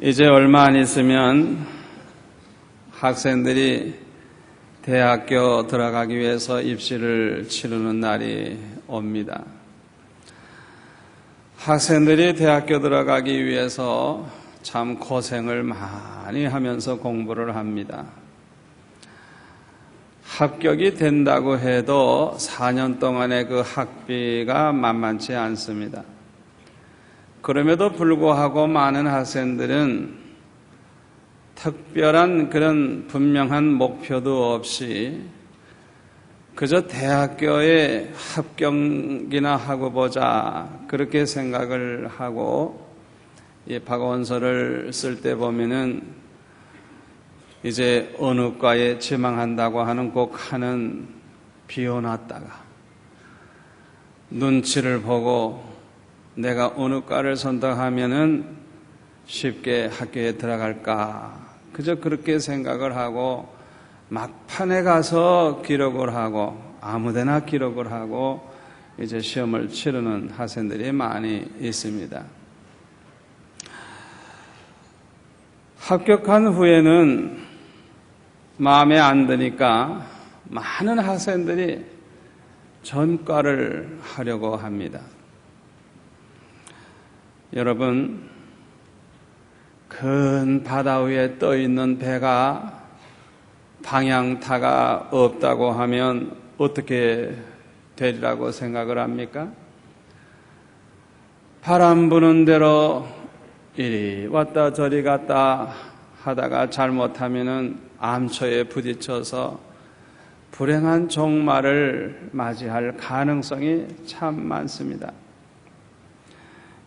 이제 얼마 안 있으면 학생들이 대학교 들어가기 위해서 입시를 치르는 날이 옵니다. 학생들이 대학교 들어가기 위해서 참 고생을 많이 하면서 공부를 합니다. 합격이 된다고 해도 4년 동안의 그 학비가 만만치 않습니다. 그럼에도 불구하고 많은 학생들은 특별한 그런 분명한 목표도 없이 그저 대학교에 합격이나 하고 보자 그렇게 생각을 하고 이 박원서를 쓸 때 보면은 이제 어느 과에 지망한다고 하는 꼭 하는 비워놨다가 눈치를 보고 내가 어느 과를 선택하면은 쉽게 학교에 들어갈까 그저 그렇게 생각을 하고 막판에 가서 기록을 하고 아무데나 기록을 하고 이제 시험을 치르는 학생들이 많이 있습니다. 합격한 후에는 마음에 안 드니까 많은 학생들이 전과를 하려고 합니다. 여러분, 큰 바다 위에 떠 있는 배가 방향타가 없다고 하면 어떻게 되리라고 생각을 합니까? 바람 부는 대로 이리 왔다 저리 갔다 하다가 잘못하면은 암초에 부딪혀서 불행한 종말을 맞이할 가능성이 참 많습니다.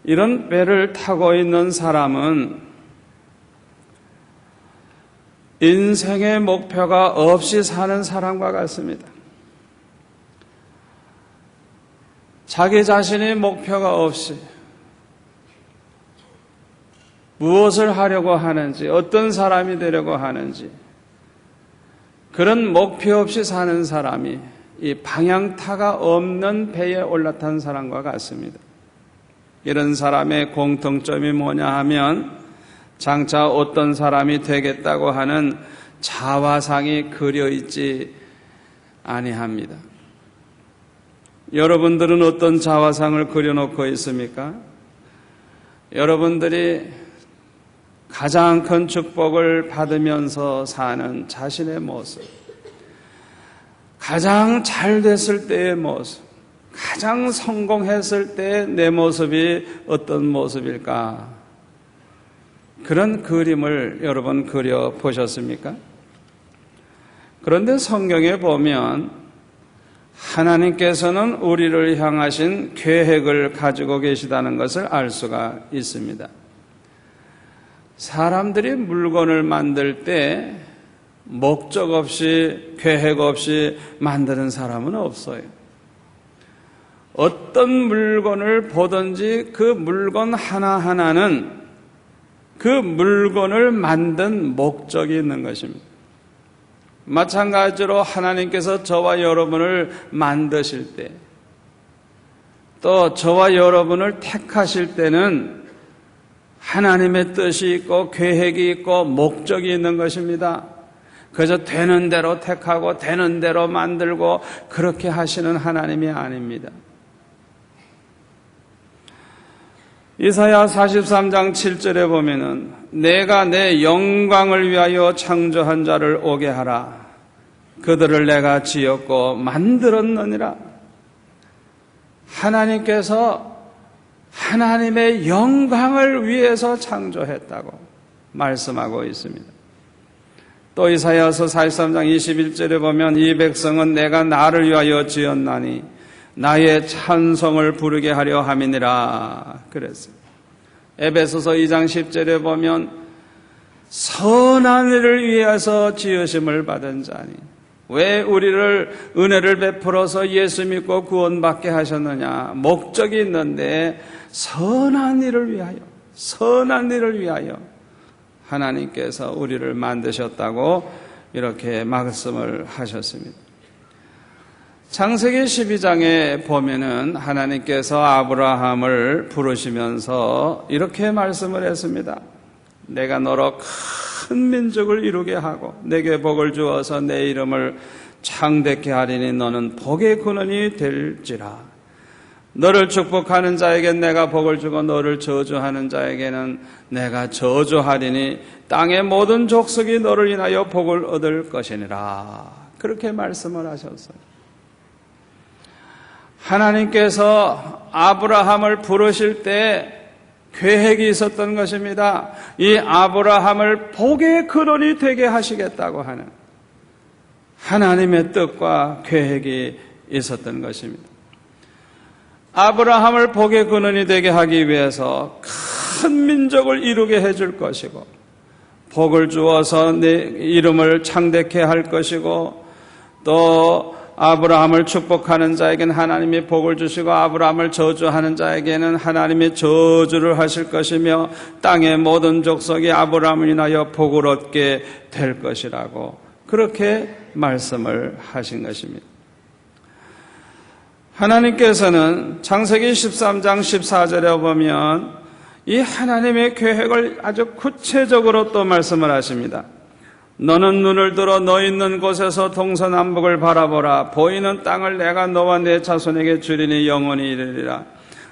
이런 배를 타고 있는 사람은 인생의 목표가 없이 사는 사람과 같습니다. 자기 자신의 목표가 없이 무엇을 하려고 하는지, 어떤 사람이 되려고 하는지 그런 목표 없이 사는 사람이 이 방향타가 없는 배에 올라탄 사람과 같습니다. 이런 사람의 공통점이 뭐냐 하면 장차 어떤 사람이 되겠다고 하는 자화상이 그려있지 아니합니다. 여러분들은 어떤 자화상을 그려놓고 있습니까? 여러분들이 가장 큰 축복을 받으면서 사는 자신의 모습, 가장 잘 됐을 때의 모습, 가장 성공했을 때 내 모습이 어떤 모습일까? 그런 그림을 여러분 그려보셨습니까? 그런데 성경에 보면 하나님께서는 우리를 향하신 계획을 가지고 계시다는 것을 알 수가 있습니다. 사람들이 물건을 만들 때 목적 없이 계획 없이 만드는 사람은 없어요. 어떤 물건을 보든지 그 물건 하나하나는 그 물건을 만든 목적이 있는 것입니다. 마찬가지로 하나님께서 저와 여러분을 만드실 때, 또 저와 여러분을 택하실 때는 하나님의 뜻이 있고 계획이 있고 목적이 있는 것입니다. 그저 되는 대로 택하고 되는 대로 만들고 그렇게 하시는 하나님이 아닙니다. 이사야 43장 7절에 보면은 내가 내 영광을 위하여 창조한 자를 오게 하라. 그들을 내가 지었고 만들었느니라. 하나님께서 하나님의 영광을 위해서 창조했다고 말씀하고 있습니다. 또 이사야서 43장 21절에 보면 이 백성은 내가 나를 위하여 지었나니 나의 찬송을 부르게 하려 함이니라 그랬어요. 에베소서 2장 10절에 보면 선한 일을 위해서 지으심을 받은 자니 왜 우리를 은혜를 베풀어서 예수 믿고 구원받게 하셨느냐? 목적이 있는데 선한 일을 위하여 하나님께서 우리를 만드셨다고 이렇게 말씀을 하셨습니다. 창세기 12장에 보면은 하나님께서 아브라함을 부르시면서 이렇게 말씀을 했습니다. 내가 너로 큰 민족을 이루게 하고 내게 복을 주어서 내 이름을 창대케 하리니 너는 복의 근원이 될지라. 너를 축복하는 자에겐 내가 복을 주고 너를 저주하는 자에게는 내가 저주하리니 땅의 모든 족속이 너를 인하여 복을 얻을 것이니라. 그렇게 말씀을 하셨어요. 하나님께서 아브라함을 부르실 때 계획이 있었던 것입니다. 이 아브라함을 복의 근원이 되게 하시겠다고 하는 하나님의 뜻과 계획이 있었던 것입니다. 아브라함을 복의 근원이 되게 하기 위해서 큰 민족을 이루게 해줄 것이고 복을 주어서 내 이름을 창대케 할 것이고 또 아브라함을 축복하는 자에게는 하나님이 복을 주시고 아브라함을 저주하는 자에게는 하나님이 저주를 하실 것이며 땅의 모든 족속이 아브라함을 인하여 복을 얻게 될 것이라고 그렇게 말씀을 하신 것입니다. 하나님께서는 창세기 13장 14절에 보면 이 하나님의 계획을 아주 구체적으로 또 말씀을 하십니다. 너는 눈을 들어 너 있는 곳에서 동서남북을 바라보라. 보이는 땅을 내가 너와 내 자손에게 주리니 영원히 이르리라.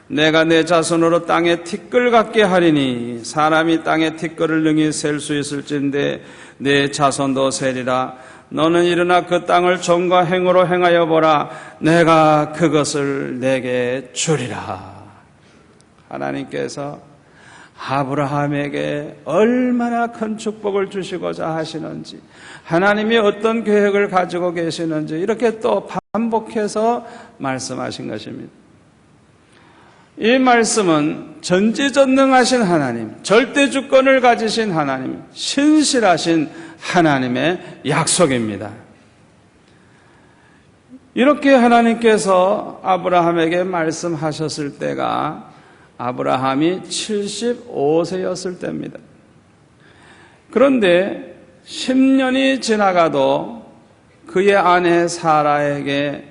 내가 내 자손으로 땅에 티끌 같게 하리니 사람이 땅에 티끌을 능히 셀 수 있을진데 내 자손도 세리라. 너는 일어나 그 땅을 정과 행으로 행하여 보라. 내가 그것을 내게 주리라. 하나님께서 아브라함에게 얼마나 큰 축복을 주시고자 하시는지, 하나님이 어떤 계획을 가지고 계시는지 이렇게 또 반복해서 말씀하신 것입니다. 이 말씀은 전지전능하신 하나님, 절대주권을 가지신 하나님, 신실하신 하나님의 약속입니다. 이렇게 하나님께서 아브라함에게 말씀하셨을 때가 아브라함이 75세였을 때입니다. 그런데 10년이 지나가도 그의 아내 사라에게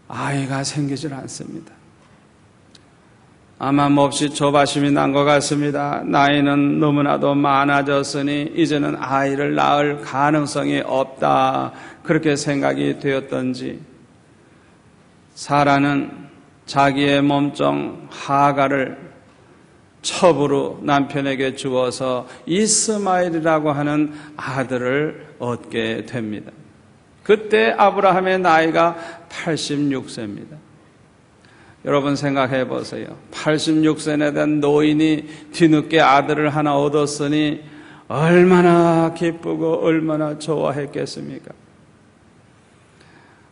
아이가 생기질 않습니다. 아마 몹시 조바심이 난 것 같습니다. 나이는 너무나도 많아졌으니 이제는 아이를 낳을 가능성이 없다. 그렇게 생각이 되었던지 사라는 자기의 몸종 하가를 첩으로 남편에게 주어서 이스마엘이라고 하는 아들을 얻게 됩니다. 그때 아브라함의 나이가 86세입니다. 여러분 생각해 보세요. 86세에 된 노인이 뒤늦게 아들을 하나 얻었으니 얼마나 기쁘고 얼마나 좋아했겠습니까?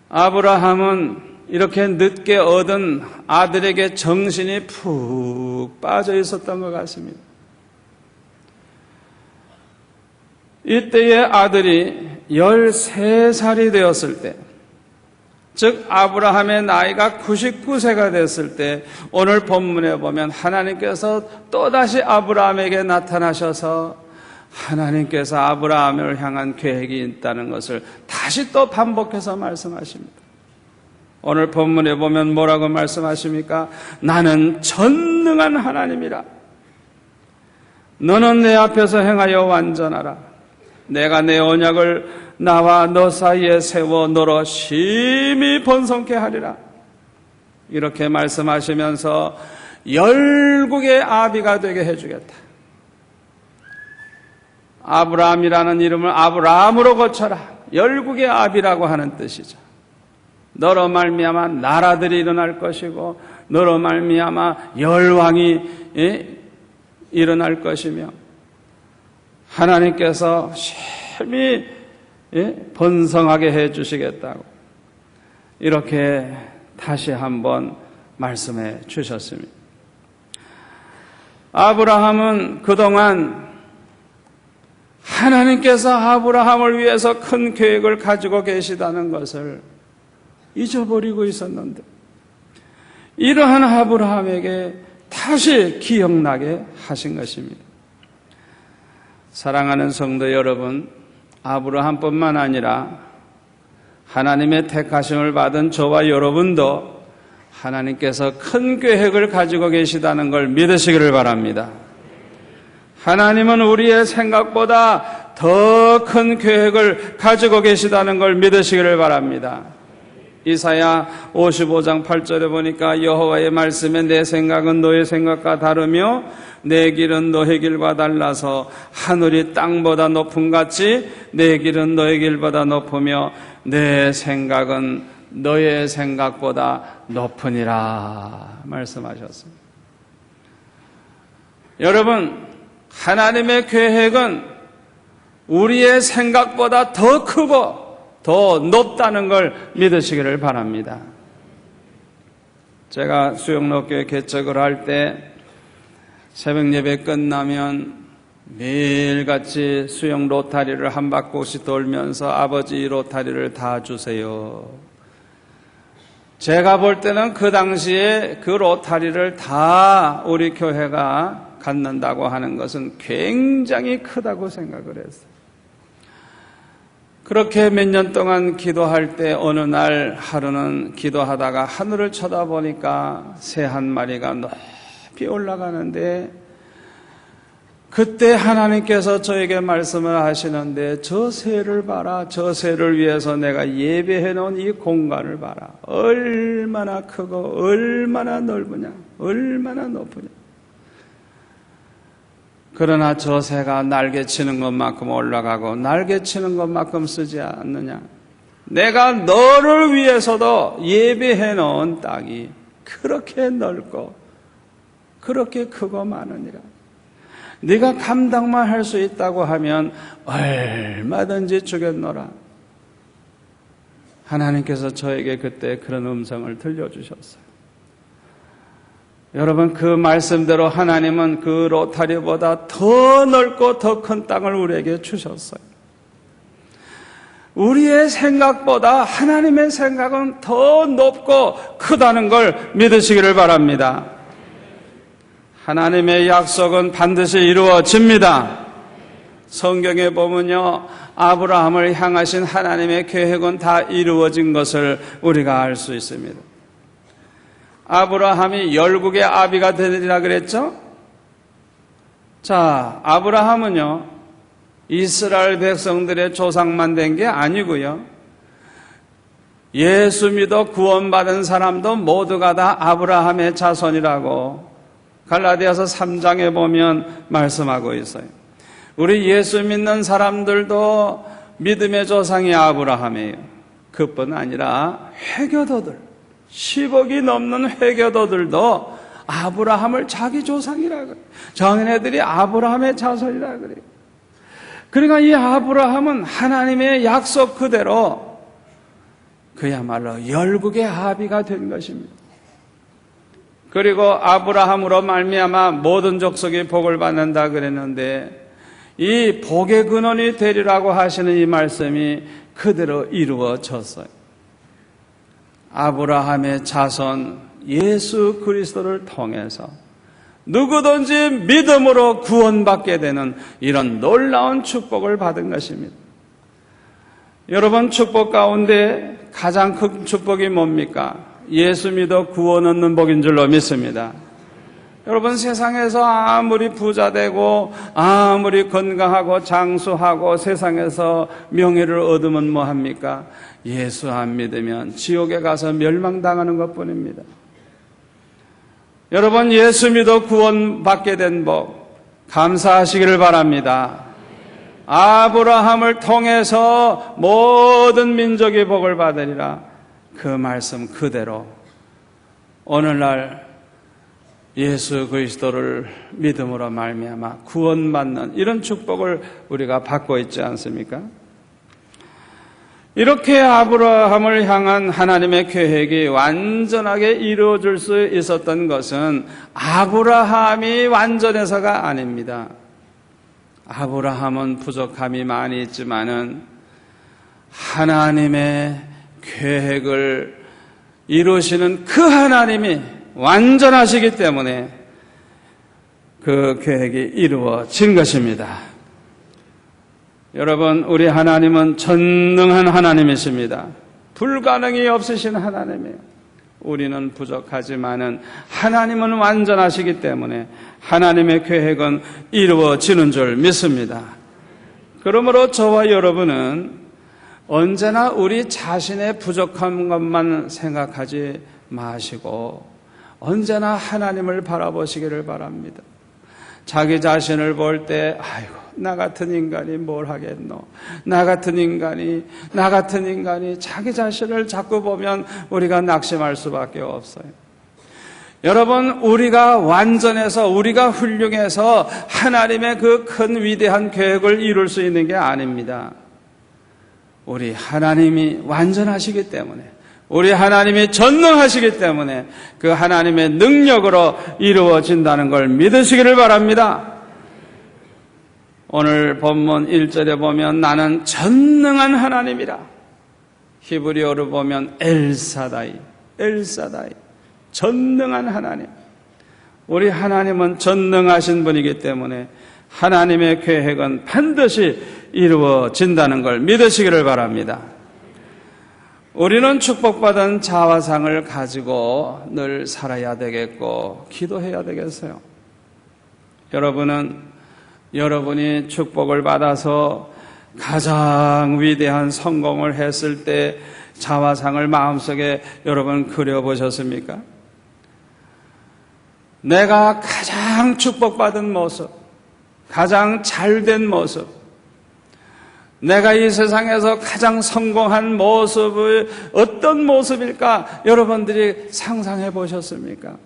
아브라함은 이렇게 늦게 얻은 아들에게 정신이 푹 빠져 있었던 것 같습니다. 이때의 아들이 13살이 되었을 때, 즉 아브라함의 나이가 99세가 됐을 때 오늘 본문에 보면 하나님께서 또다시 아브라함에게 나타나셔서 하나님께서 아브라함을 향한 계획이 있다는 것을 다시 또 반복해서 말씀하십니다. 오늘 본문에 보면 뭐라고 말씀하십니까? 나는 전능한 하나님이라. 너는 내 앞에서 행하여 완전하라. 내가 내 언약을 나와 너 사이에 세워 너로 심히 번성케 하리라. 이렇게 말씀하시면서 열국의 아비가 되게 해주겠다. 아브라함이라는 이름을 아브라함으로 고쳐라. 열국의 아비라고 하는 뜻이죠. 너로 말미암아 나라들이 일어날 것이고 너로 말미암아 열왕이 일어날 것이며 하나님께서 심히 번성하게 해주시겠다고 이렇게 다시 한번 말씀해 주셨습니다. 아브라함은 그동안 하나님께서 아브라함을 위해서 큰 계획을 가지고 계시다는 것을 잊어버리고 있었는데 이러한 아브라함에게 다시 기억나게 하신 것입니다. 사랑하는 성도 여러분, 아브라함뿐만 아니라 하나님의 택하심을 받은 저와 여러분도 하나님께서 큰 계획을 가지고 계시다는 걸 믿으시기를 바랍니다. 하나님은 우리의 생각보다 더 큰 계획을 가지고 계시다는 걸 믿으시기를 바랍니다. 이사야 55장 8절에 보니까 여호와의 말씀에 내 생각은 너의 생각과 다르며 내 길은 너의 길과 달라서 하늘이 땅보다 높음 같이 내 길은 너의 길보다 높으며 내 생각은 너의 생각보다 높으니라 말씀하셨습니다. 여러분, 하나님의 계획은 우리의 생각보다 더 크고 더 높다는 걸 믿으시기를 바랍니다. 제가 수영로교회 개척을 할 때 새벽 예배 끝나면 매일같이 수영 로타리를 한 바퀴씩 돌면서 아버지 이 로타리를 다 주세요. 제가 볼 때는 그 당시에 그 로타리를 다 우리 교회가 갖는다고 하는 것은 굉장히 크다고 생각을 했어요. 그렇게 몇 년 동안 기도할 때 어느 날 하루는 기도하다가 하늘을 쳐다보니까 새 한 마리가 높이 올라가는데 그때 하나님께서 저에게 말씀을 하시는데 저 새를 봐라. 저 새를 위해서 내가 예배해 놓은 이 공간을 봐라. 얼마나 크고 얼마나 넓으냐. 얼마나 높으냐. 그러나 저 새가 날개치는 것만큼 올라가고 날개치는 것만큼 쓰지 않느냐. 내가 너를 위해서도 예배해 놓은 땅이 그렇게 넓고 그렇게 크고 많으니라. 네가 감당만 할 수 있다고 하면 얼마든지 주겠노라. 하나님께서 저에게 그때 그런 음성을 들려주셨어요. 여러분, 그 말씀대로 하나님은 그 로타리보다 더 넓고 더 큰 땅을 우리에게 주셨어요. 우리의 생각보다 하나님의 생각은 더 높고 크다는 걸 믿으시기를 바랍니다. 하나님의 약속은 반드시 이루어집니다. 성경에 보면요, 아브라함을 향하신 하나님의 계획은 다 이루어진 것을 우리가 알 수 있습니다. 아브라함이 열국의 아비가 되리라 그랬죠? 자, 아브라함은요, 이스라엘 백성들의 조상만 된 게 아니고요, 예수 믿어 구원받은 사람도 모두가 다 아브라함의 자손이라고 갈라디아서 3장에 보면 말씀하고 있어요. 우리 예수 믿는 사람들도 믿음의 조상이 아브라함이에요. 그뿐 아니라 회교도들, 10억이 넘는 회교도들도 아브라함을 자기 조상이라 그래요. 정인애들이 아브라함의 자손이라 그래요. 그러니까 이 아브라함은 하나님의 약속 그대로 그야말로 열국의 아비가 된 것입니다. 그리고 아브라함으로 말미암아 모든 족속이 복을 받는다 그랬는데 이 복의 근원이 되리라고 하시는 이 말씀이 그대로 이루어졌어요. 아브라함의 자손 예수 그리스도를 통해서 누구든지 믿음으로 구원받게 되는 이런 놀라운 축복을 받은 것입니다. 여러분, 축복 가운데 가장 큰 축복이 뭡니까? 예수 믿어 구원 얻는 복인 줄로 믿습니다. 여러분, 세상에서 아무리 부자되고 아무리 건강하고 장수하고 세상에서 명예를 얻으면 뭐합니까? 예수 안 믿으면 지옥에 가서 멸망당하는 것뿐입니다. 여러분, 예수 믿어 구원받게 된 복 감사하시기를 바랍니다. 아브라함을 통해서 모든 민족이 복을 받으리라. 그 말씀 그대로 오늘날 예수 그리스도를 믿음으로 말미암아 구원받는 이런 축복을 우리가 받고 있지 않습니까? 이렇게 아브라함을 향한 하나님의 계획이 완전하게 이루어질 수 있었던 것은 아브라함이 완전해서가 아닙니다. 아브라함은 부족함이 많이 있지만은 하나님의 계획을 이루시는 그 하나님이 완전하시기 때문에 그 계획이 이루어진 것입니다. 여러분, 우리 하나님은 전능한 하나님이십니다. 불가능이 없으신 하나님이에요. 우리는 부족하지만은 하나님은 완전하시기 때문에 하나님의 계획은 이루어지는 줄 믿습니다. 그러므로 저와 여러분은 언제나 우리 자신의 부족한 것만 생각하지 마시고 언제나 하나님을 바라보시기를 바랍니다. 자기 자신을 볼 때 아이고 나 같은 인간이 뭘 하겠노, 나 같은 인간이 자기 자신을 자꾸 보면 우리가 낙심할 수밖에 없어요. 여러분, 우리가 완전해서 우리가 훌륭해서 하나님의 그 큰 위대한 계획을 이룰 수 있는 게 아닙니다. 우리 하나님이 완전하시기 때문에, 우리 하나님이 전능하시기 때문에 그 하나님의 능력으로 이루어진다는 걸 믿으시기를 바랍니다. 오늘 본문 1절에 보면 나는 전능한 하나님이라, 히브리어로 보면 엘사다이, 전능한 하나님. 우리 하나님은 전능하신 분이기 때문에 하나님의 계획은 반드시 이루어진다는 걸 믿으시기를 바랍니다. 우리는 축복받은 자화상을 가지고 늘 살아야 되겠고 기도해야 되겠어요. 여러분이 축복을 받아서 가장 위대한 성공을 했을 때 자화상을 마음속에 여러분 그려보셨습니까? 내가 가장 축복받은 모습, 가장 잘된 모습, 내가 이 세상에서 가장 성공한 모습을 어떤 모습일까 여러분들이 상상해 보셨습니까?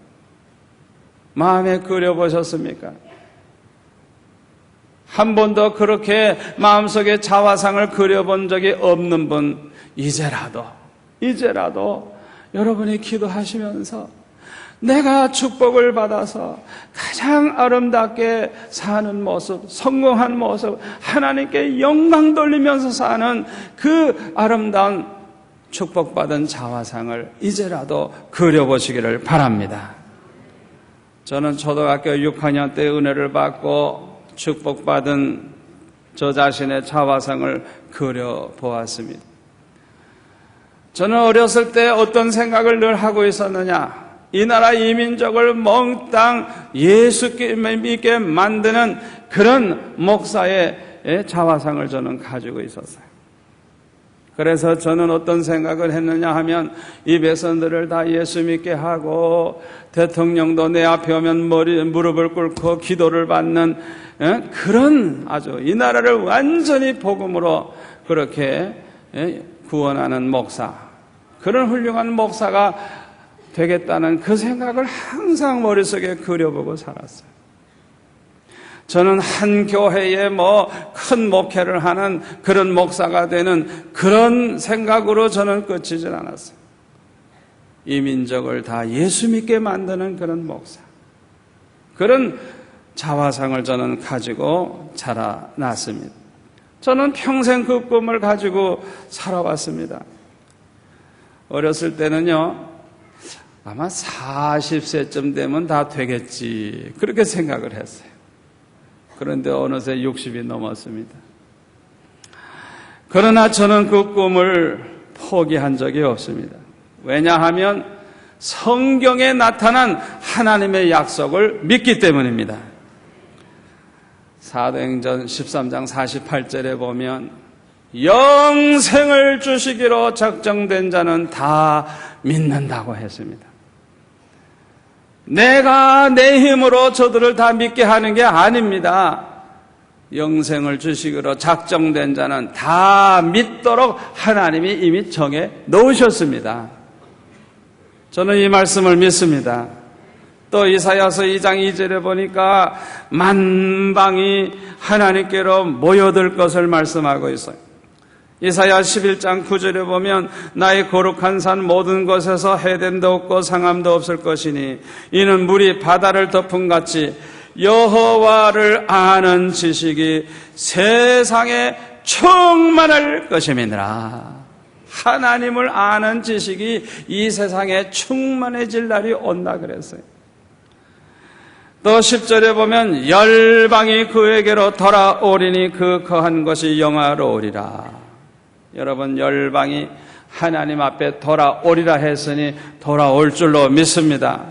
마음에 그려보셨습니까? 한 번도 그렇게 마음속에 자화상을 그려본 적이 없는 분, 이제라도 여러분이 기도하시면서 내가 축복을 받아서 가장 아름답게 사는 모습, 성공한 모습, 하나님께 영광 돌리면서 사는 그 아름다운 축복받은 자화상을 이제라도 그려보시기를 바랍니다. 저는 초등학교 6학년 때 은혜를 받고 축복받은 저 자신의 자화상을 그려보았습니다. 저는 어렸을 때 어떤 생각을 늘 하고 있었느냐, 이 나라 이 민족을 몽땅 예수께 믿게 만드는 그런 목사의 자화상을 저는 가지고 있었어요. 그래서 저는 어떤 생각을 했느냐 하면 이 백성들을 다 예수 믿게 하고 대통령도 내 앞에 오면 무릎을 꿇고 기도를 받는 그런 아주 이 나라를 완전히 복음으로 그렇게 구원하는 목사, 그런 훌륭한 목사가 되겠다는 그 생각을 항상 머릿속에 그려보고 살았어요. 저는 한 교회에 큰 목회를 하는 그런 목사가 되는 그런 생각으로 저는 끝이질 않았어요. 이 민족을 다 예수 믿게 만드는 그런 목사, 그런 자화상을 저는 가지고 자라났습니다. 저는 평생 그 꿈을 가지고 살아왔습니다. 어렸을 때는요, 아마 40세쯤 되면 다 되겠지, 그렇게 생각을 했어요. 그런데 어느새 60이 넘었습니다. 그러나 저는 그 꿈을 포기한 적이 없습니다. 왜냐하면 성경에 나타난 하나님의 약속을 믿기 때문입니다. 사도행전 13장 48절에 보면 영생을 주시기로 작정된 자는 다 믿는다고 했습니다. 내가 내 힘으로 저들을 다 믿게 하는 게 아닙니다. 영생을 주시기로 작정된 자는 다 믿도록 하나님이 이미 정해 놓으셨습니다. 저는 이 말씀을 믿습니다. 또 이사야서 2장 2절에 보니까 만방이 하나님께로 모여들 것을 말씀하고 있어요. 이사야 11장 9절에 보면 나의 거룩한 산 모든 곳에서 해됨도 없고 상함도 없을 것이니 이는 물이 바다를 덮은 같이 여호와를 아는 지식이 세상에 충만할 것임이니라. 하나님을 아는 지식이 이 세상에 충만해질 날이 온다 그랬어요. 또 10절에 보면 열방이 그에게로 돌아오리니 그 거한 것이 영화로우리라. 여러분, 열방이 하나님 앞에 돌아오리라 했으니 돌아올 줄로 믿습니다.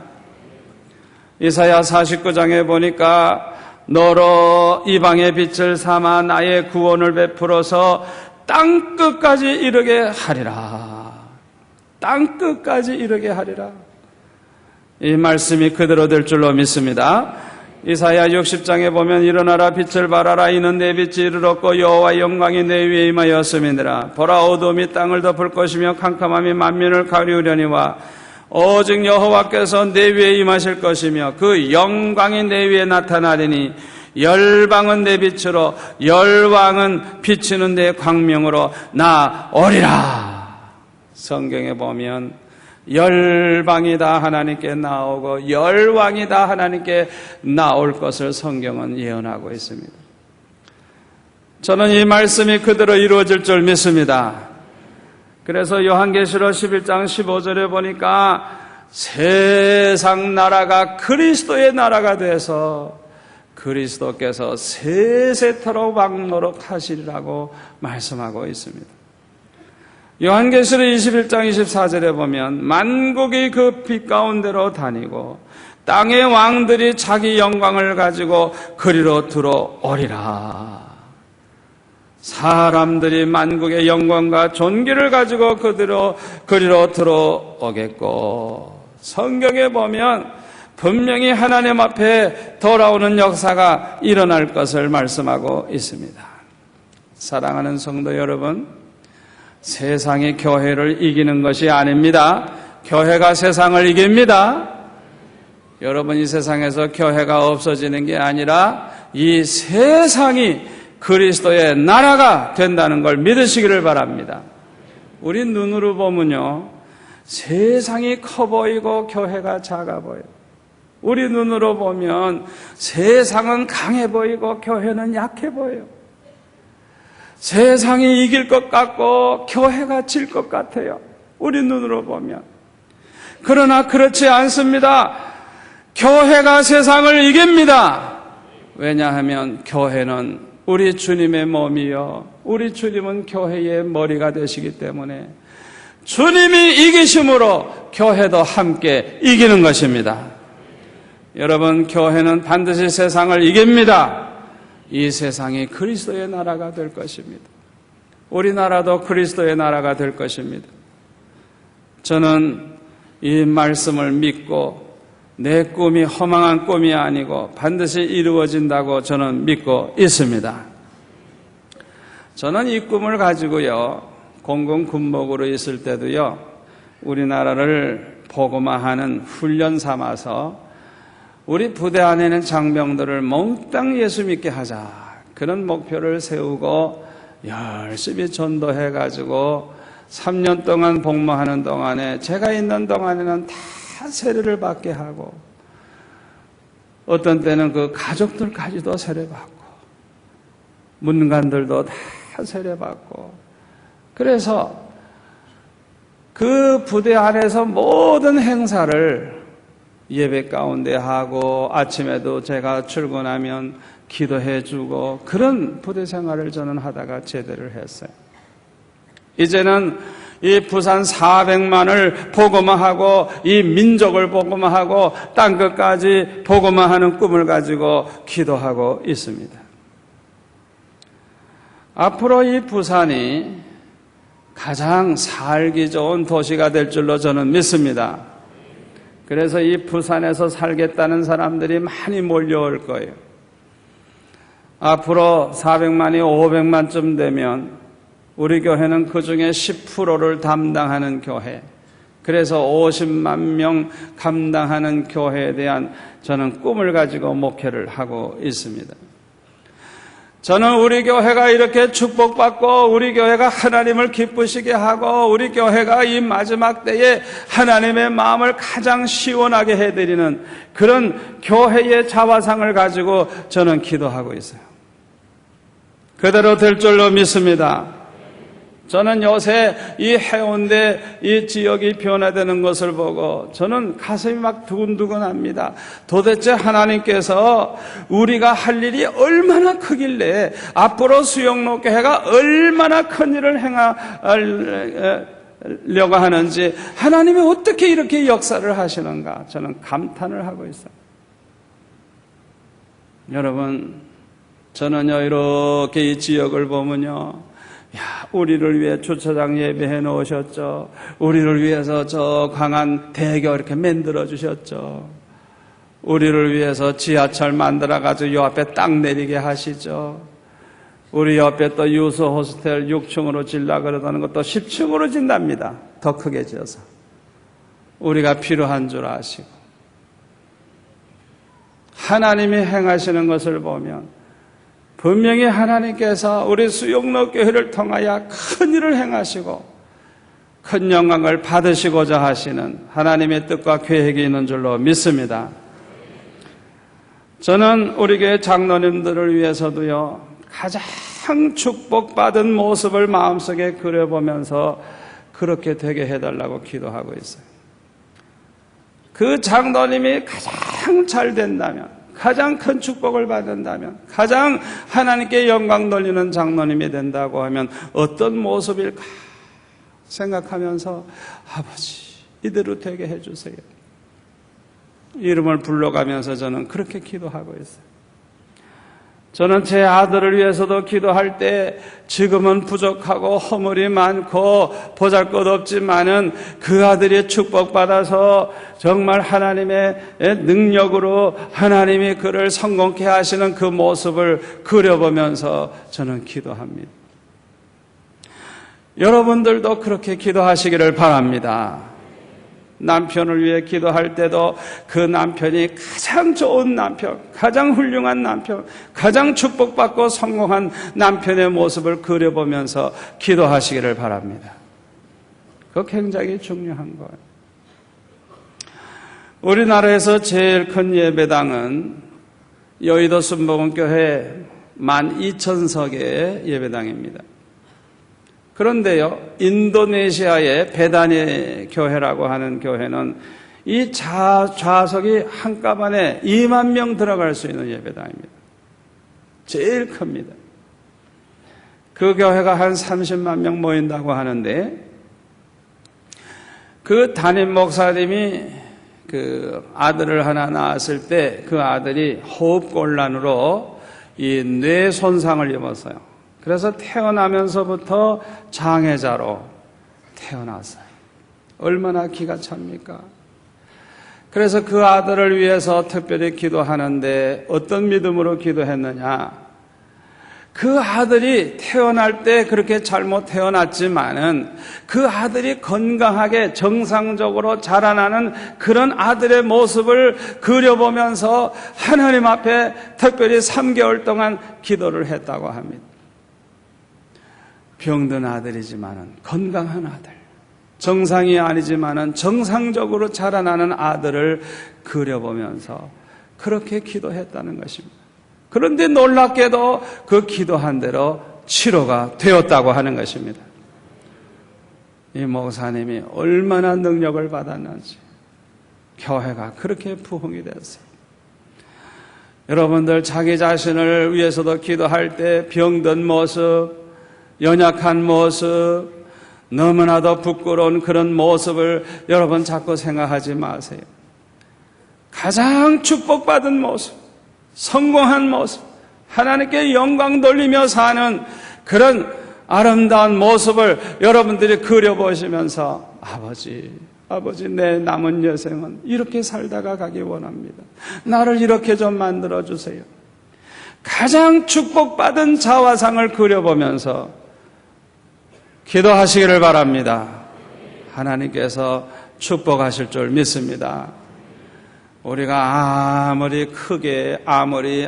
이사야 49장에 보니까 너로 이방의 빛을 삼아 나의 구원을 베풀어서 땅끝까지 이르게 하리라. 땅끝까지 이르게 하리라. 이 말씀이 그대로 될 줄로 믿습니다. 이사야 60장에 보면 일어나라 빛을 발하라 이는 내 빛이 이르렀고 여호와의 영광이 내 위에 임하였음이니라. 보라 어둠이 땅을 덮을 것이며 캄캄함이 만민을 가리우려니와 오직 여호와께서 내 위에 임하실 것이며 그 영광이 내 위에 나타나리니 열방은 내 빛으로 열왕은 비치는 내 광명으로 나오리라. 성경에 보면 열방이 다 하나님께 나오고 열왕이 다 하나님께 나올 것을 성경은 예언하고 있습니다. 저는 이 말씀이 그대로 이루어질 줄 믿습니다. 그래서 요한계시록 11장 15절에 보니까 세상 나라가 그리스도의 나라가 돼서 그리스도께서 세세토록 왕노릇 하시리라고 말씀하고 있습니다. 요한계시록 21장 24절에 보면 만국이 그 빛 가운데로 다니고 땅의 왕들이 자기 영광을 가지고 그리로 들어오리라. 사람들이 만국의 영광과 존귀를 가지고 그리로 들어오겠고, 성경에 보면 분명히 하나님 앞에 돌아오는 역사가 일어날 것을 말씀하고 있습니다. 사랑하는 성도 여러분, 세상이 교회를 이기는 것이 아닙니다. 교회가 세상을 이깁니다. 여러분, 이 세상에서 교회가 없어지는 게 아니라 이 세상이 그리스도의 나라가 된다는 걸 믿으시기를 바랍니다. 우리 눈으로 보면요, 세상이 커 보이고 교회가 작아 보여요. 우리 눈으로 보면 세상은 강해 보이고 교회는 약해 보여요. 세상이 이길 것 같고 교회가 질 것 같아요. 우리 눈으로 보면. 그러나 그렇지 않습니다. 교회가 세상을 이깁니다. 왜냐하면 교회는 우리 주님의 몸이요, 우리 주님은 교회의 머리가 되시기 때문에 주님이 이기심으로 교회도 함께 이기는 것입니다. 여러분, 교회는 반드시 세상을 이깁니다. 이 세상이 그리스도의 나라가 될 것입니다. 우리나라도 그리스도의 나라가 될 것입니다. 저는 이 말씀을 믿고 내 꿈이 허망한 꿈이 아니고 반드시 이루어진다고 저는 믿고 있습니다. 저는 이 꿈을 가지고요, 공군군목으로 있을 때도요, 우리나라를 복음화하는 훈련 삼아서 우리 부대 안에 있는 장병들을 몽땅 예수 믿게 하자, 그런 목표를 세우고 열심히 전도해가지고 3년 동안 복무하는 동안에, 제가 있는 동안에는 다 세례를 받게 하고, 어떤 때는 그 가족들까지도 세례받고, 문관들도 다 세례받고, 그래서 그 부대 안에서 모든 행사를 예배 가운데 하고, 아침에도 제가 출근하면 기도해 주고, 그런 부대 생활을 저는 하다가 제대를 했어요. 이제는 이 부산 400만을 복음화하고 이 민족을 복음화하고 땅끝까지 복음화하는 꿈을 가지고 기도하고 있습니다. 앞으로 이 부산이 가장 살기 좋은 도시가 될 줄로 저는 믿습니다. 그래서 이 부산에서 살겠다는 사람들이 많이 몰려올 거예요. 앞으로 400만이 500만쯤 되면 우리 교회는 그 중에 10%를 담당하는 교회, 그래서 50만 명 감당하는 교회에 대한 저는 꿈을 가지고 목회를 하고 있습니다. 저는 우리 교회가 이렇게 축복받고 우리 교회가 하나님을 기쁘시게 하고 우리 교회가 이 마지막 때에 하나님의 마음을 가장 시원하게 해드리는 그런 교회의 자화상을 가지고 저는 기도하고 있어요. 그대로 될 줄로 믿습니다. 저는 요새 이 해운대 이 지역이 변화되는 것을 보고 저는 가슴이 막 두근두근합니다. 도대체 하나님께서 우리가 할 일이 얼마나 크길래, 앞으로 수영로교회가 얼마나 큰 일을 하시려고 하는지, 하나님이 어떻게 이렇게 역사를 하시는가, 저는 감탄을 하고 있어요. 여러분, 저는요, 이렇게 이 지역을 보면요, 우리를 위해 주차장 예배해 놓으셨죠. 우리를 위해서 저 강한 대교 이렇게 만들어 주셨죠. 우리를 위해서 지하철 만들어가지고 요 앞에 땅 내리게 하시죠. 우리 옆에 또 유수 호스텔 6층으로 질라 그러다는 것도 10층으로 진답니다. 더 크게 지어서. 우리가 필요한 줄 아시고. 하나님이 행하시는 것을 보면 분명히 하나님께서 우리 수용로 교회를 통하여 큰 일을 행하시고 큰 영광을 받으시고자 하시는 하나님의 뜻과 계획이 있는 줄로 믿습니다. 저는 우리 교회 장로님들을 위해서도요, 가장 축복받은 모습을 마음속에 그려보면서 그렇게 되게 해달라고 기도하고 있어요. 그 장로님이 가장 잘 된다면, 가장 큰 축복을 받는다면, 가장 하나님께 영광 돌리는 장로님이 된다고 하면 어떤 모습일까 생각하면서 아버지 이대로 되게 해주세요. 이름을 불러가면서 저는 그렇게 기도하고 있어요. 저는 제 아들을 위해서도 기도할 때 지금은 부족하고 허물이 많고 보잘것없지만은 그 아들이 축복받아서 정말 하나님의 능력으로 하나님이 그를 성공케 하시는 그 모습을 그려보면서 저는 기도합니다. 여러분들도 그렇게 기도하시기를 바랍니다. 남편을 위해 기도할 때도 그 남편이 가장 좋은 남편, 가장 훌륭한 남편, 가장 축복받고 성공한 남편의 모습을 그려보면서 기도하시기를 바랍니다. 그거 굉장히 중요한 거예요. 우리나라에서 제일 큰 예배당은 여의도 순복음교회 12,000석의 예배당입니다. 그런데요, 인도네시아의 베다니 교회라고 하는 교회는 이 좌석이 한꺼번에 2만 명 들어갈 수 있는 예배당입니다. 제일 큽니다. 그 교회가 한 30만 명 모인다고 하는데, 그 담임 목사님이 그 아들을 하나 낳았을 때 그 아들이 호흡곤란으로 이 뇌 손상을 입었어요. 그래서 태어나면서부터 장애자로 태어났어요. 얼마나 기가 찹니까? 그래서 그 아들을 위해서 특별히 기도하는데 어떤 믿음으로 기도했느냐? 그 아들이 태어날 때 그렇게 잘못 태어났지만은 그 아들이 건강하게 정상적으로 자라나는 그런 아들의 모습을 그려보면서 하나님 앞에 특별히 3개월 동안 기도를 했다고 합니다. 병든 아들이지만은 건강한 아들, 정상이 아니지만은 정상적으로 자라나는 아들을 그려보면서 그렇게 기도했다는 것입니다. 그런데 놀랍게도 그 기도한 대로 치료가 되었다고 하는 것입니다. 이 목사님이 얼마나 능력을 받았는지 교회가 그렇게 부흥이 됐어요. 여러분들 자기 자신을 위해서도 기도할 때 병든 모습, 연약한 모습, 너무나도 부끄러운 그런 모습을 여러분 자꾸 생각하지 마세요. 가장 축복받은 모습, 성공한 모습, 하나님께 영광 돌리며 사는 그런 아름다운 모습을 여러분들이 그려보시면서 아버지 내 남은 여생은 이렇게 살다가 가기 원합니다. 나를 이렇게 좀 만들어주세요. 가장 축복받은 자화상을 그려보면서 기도하시기를 바랍니다. 하나님께서 축복하실 줄 믿습니다. 우리가 아무리 크게 아무리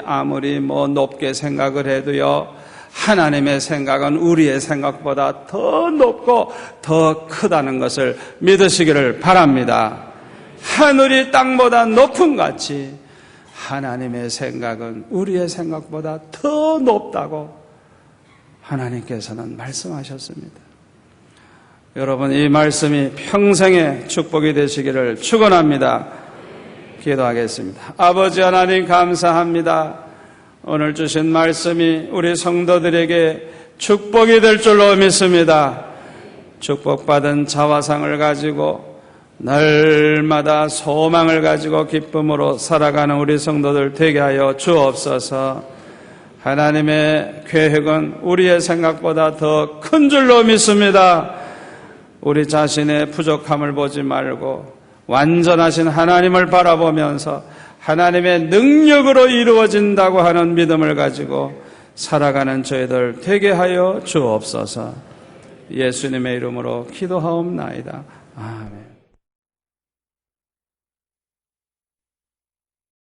높게 생각을 해도요, 하나님의 생각은 우리의 생각보다 더 높고 더 크다는 것을 믿으시기를 바랍니다. 하늘이 땅보다 높은 같이 하나님의 생각은 우리의 생각보다 더 높다고 하나님께서는 말씀하셨습니다. 여러분, 이 말씀이 평생의 축복이 되시기를 축원합니다. 기도하겠습니다. 아버지 하나님 감사합니다. 오늘 주신 말씀이 우리 성도들에게 축복이 될 줄로 믿습니다. 축복받은 자화상을 가지고 날마다 소망을 가지고 기쁨으로 살아가는 우리 성도들 되게 하여 주옵소서. 하나님의 계획은 우리의 생각보다 더 큰 줄로 믿습니다. 우리 자신의 부족함을 보지 말고 완전하신 하나님을 바라보면서 하나님의 능력으로 이루어진다고 하는 믿음을 가지고 살아가는 저희들 되게 하여 주옵소서. 예수님의 이름으로 기도하옵나이다. 아멘.